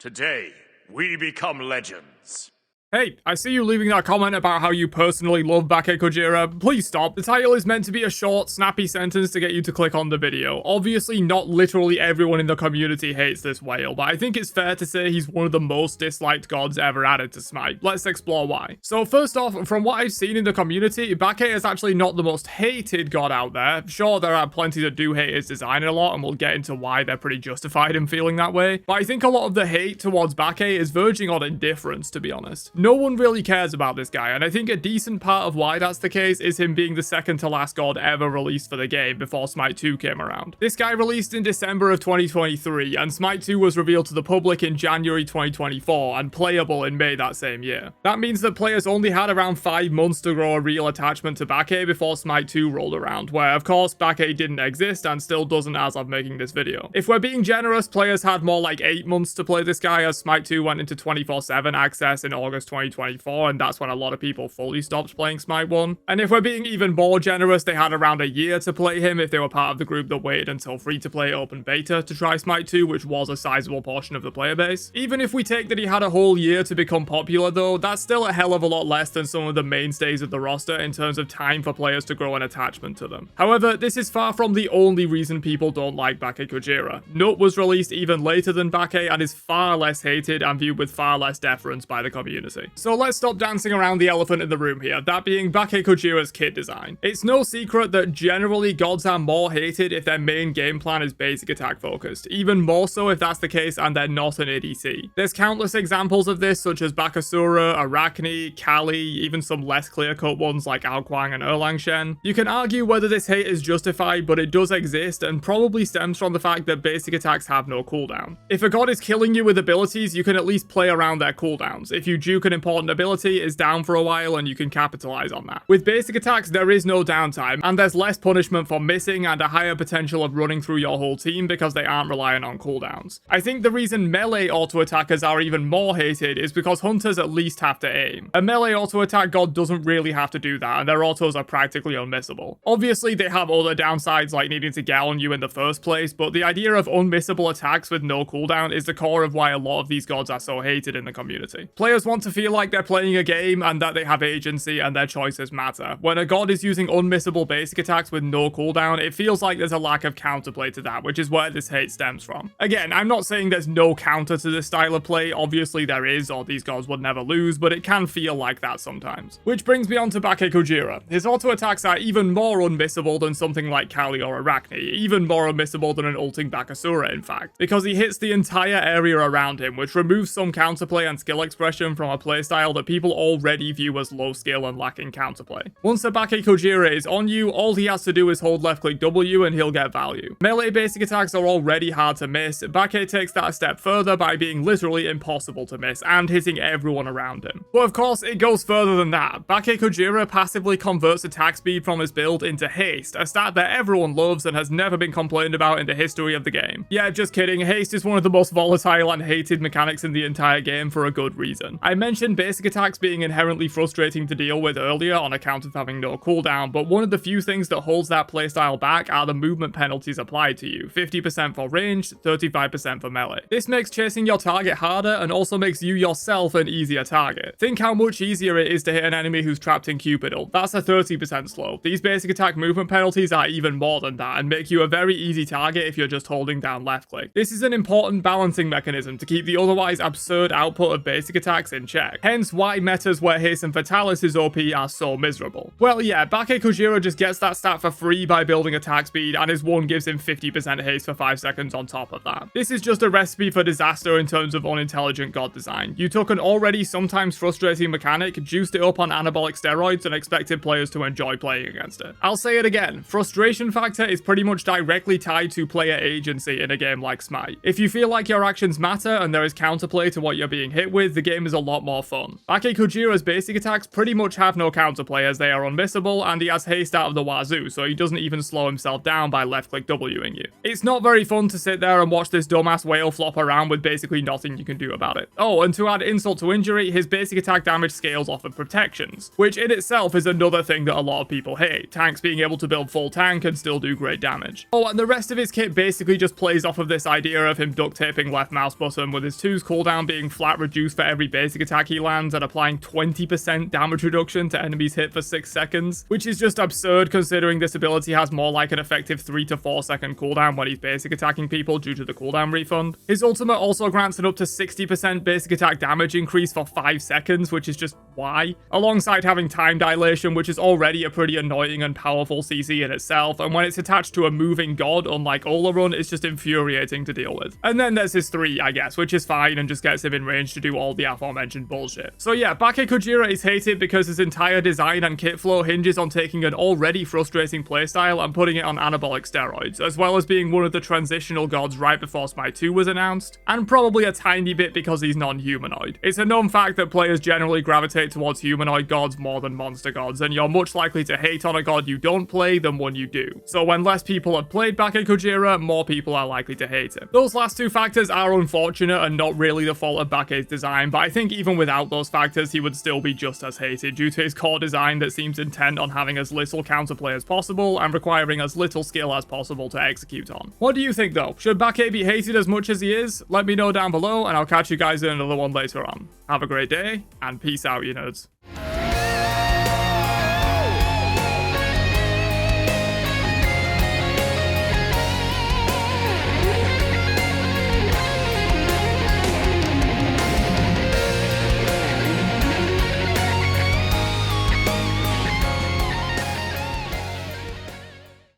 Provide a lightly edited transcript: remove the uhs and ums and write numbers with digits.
Today, we become legends. Hey, I see you leaving that comment about how you personally love Bakojira. Please stop. The title is meant to be a short, snappy sentence to get you to click on the video. Obviously, not literally everyone in the community hates this whale, but I think it's fair to say he's one of the most disliked gods ever added to Smite. Let's explore why. So first off, from what I've seen in the community, Bake is actually not the most hated god out there. Sure, there are plenty that do hate his design a lot, and we'll get into why they're pretty justified in feeling that way. But I think a lot of the hate towards Bake is verging on indifference, to be honest. No one really cares about this guy, and I think a decent part of why that's the case is him being the second to last god ever released for the game before Smite 2 came around. This guy released in December of 2023, and Smite 2 was revealed to the public in January 2024 and playable in May that same year. That means that players only had around 5 months to grow a real attachment to Bake before Smite 2 rolled around, where of course Bake didn't exist and still doesn't as of making this video. If we're being generous, players had more like 8 months to play this guy as Smite 2 went into 24/7 access in August 2024, and that's when a lot of people fully stopped playing Smite 1. And if we're being even more generous, they had around a year to play him if they were part of the group that waited until free-to-play open beta to try Smite 2, which was a sizable portion of the player base. Even if we take that he had a whole year to become popular though, that's still a hell of a lot less than some of the mainstays of the roster in terms of time for players to grow an attachment to them. However, this is far from the only reason people don't like Bakojira. Note was released even later than Bake and is far less hated and viewed with far less deference by the community. So let's stop dancing around the elephant in the room here, that being Bakojira's kit design. It's no secret that generally gods are more hated if their main game plan is basic attack focused, even more so if that's the case and they're not an ADC. There's countless examples of this, such as Bakasura, Arachne, Kali, even some less clear-cut ones like Aokwang and Erlangshen. You can argue whether this hate is justified, but it does exist and probably stems from the fact that basic attacks have no cooldown. If a god is killing you with abilities, you can at least play around their cooldowns. If you juke an important ability, is down for a while and you can capitalize on that. With basic attacks, there is no downtime, and there's less punishment for missing and a higher potential of running through your whole team because they aren't relying on cooldowns. I think the reason melee auto attackers are even more hated is because hunters at least have to aim. A melee auto attack god doesn't really have to do that, and their autos are practically unmissable. Obviously, they have other downsides like needing to get on you in the first place, but the idea of unmissable attacks with no cooldown is the core of why a lot of these gods are so hated in the community. Players want to feel like they're playing a game and that they have agency and their choices matter. When a god is using unmissable basic attacks with no cooldown, it feels like there's a lack of counterplay to that, which is where this hate stems from. Again, I'm not saying there's no counter to this style of play, obviously there is, or these gods would never lose, but it can feel like that sometimes. Which brings me on to Bakojira. His auto attacks are even more unmissable than something like Kali or Arachne, even more unmissable than an ulting Bakasura in fact, because he hits the entire area around him, which removes some counterplay and skill expression from a playstyle that people already view as low skill and lacking counterplay. Once a Bakojira is on you, all he has to do is hold left click W and he'll get value. Melee basic attacks are already hard to miss. Bake takes that a step further by being literally impossible to miss and hitting everyone around him. But of course, it goes further than that. Bakojira passively converts attack speed from his build into Haste, a stat that everyone loves and has never been complained about in the history of the game. Yeah, just kidding, Haste is one of the most volatile and hated mechanics in the entire game for a good reason. I mentioned basic attacks being inherently frustrating to deal with earlier on account of having no cooldown, but one of the few things that holds that playstyle back are the movement penalties applied to you, 50% for ranged, 35% for melee. This makes chasing your target harder and also makes you yourself an easier target. Think how much easier it is to hit an enemy who's trapped in Cupidal. That's a 30% slow. These basic attack movement penalties are even more than that and make you a very easy target if you're just holding down left click. This is an important balancing mechanism to keep the otherwise absurd output of basic attacks in check, hence why metas where Haste and Fatalis is OP are so miserable. Well yeah, Bakojira just gets that stat for free by building attack speed, and his 1 gives him 50% haste for 5 seconds on top of that. This is just a recipe for disaster in terms of unintelligent god design. You took an already sometimes frustrating mechanic, juiced it up on anabolic steroids, and expected players to enjoy playing against it. I'll say it again, frustration factor is pretty much directly tied to player agency in a game like Smite. If you feel like your actions matter and there is counterplay to what you're being hit with, the game is a lot more more fun. Bakojira's basic attacks pretty much have no counterplay as they are unmissable, and he has haste out of the wazoo, so he doesn't even slow himself down by left-click Wing you. It's not very fun to sit there and watch this dumbass whale flop around with basically nothing you can do about it. Oh, and to add insult to injury, his basic attack damage scales off of protections, which in itself is another thing that a lot of people hate, tanks being able to build full tank and still do great damage. Oh, and the rest of his kit basically just plays off of this idea of him duct taping left mouse button, with his 2's cooldown being flat reduced for every basic attack he lands and applying 20% damage reduction to enemies hit for 6 seconds, which is just absurd considering this ability has more like an effective 3 to 4 second cooldown when he's basic attacking people due to the cooldown refund. His ultimate also grants an up to 60% basic attack damage increase for 5 seconds, which is just why, alongside having time dilation, which is already a pretty annoying and powerful CC in itself, and when it's attached to a moving god unlike Olarun, it's just infuriating to deal with. And then there's his 3, I guess, which is fine and just gets him in range to do all the aforementioned bullshit. So yeah, Bakojira is hated because his entire design and kit flow hinges on taking an already frustrating playstyle and putting it on anabolic steroids, as well as being one of the transitional gods right before Smite 2 was announced, and probably a tiny bit because he's non-humanoid. It's a known fact that players generally gravitate towards humanoid gods more than monster gods, and you're much likely to hate on a god you don't play than one you do. So when less people have played Bakojira, more people are likely to hate him. Those last 2 factors are unfortunate and not really the fault of Bake's design, but I think even without those factors, he would still be just as hated due to his core design that seems intent on having as little counterplay as possible and requiring as little skill as possible to execute on. What do you think though? Should Bake be hated as much as he is? Let me know down below, and I'll catch you guys in another one later on. Have a great day, and peace out, you nerds.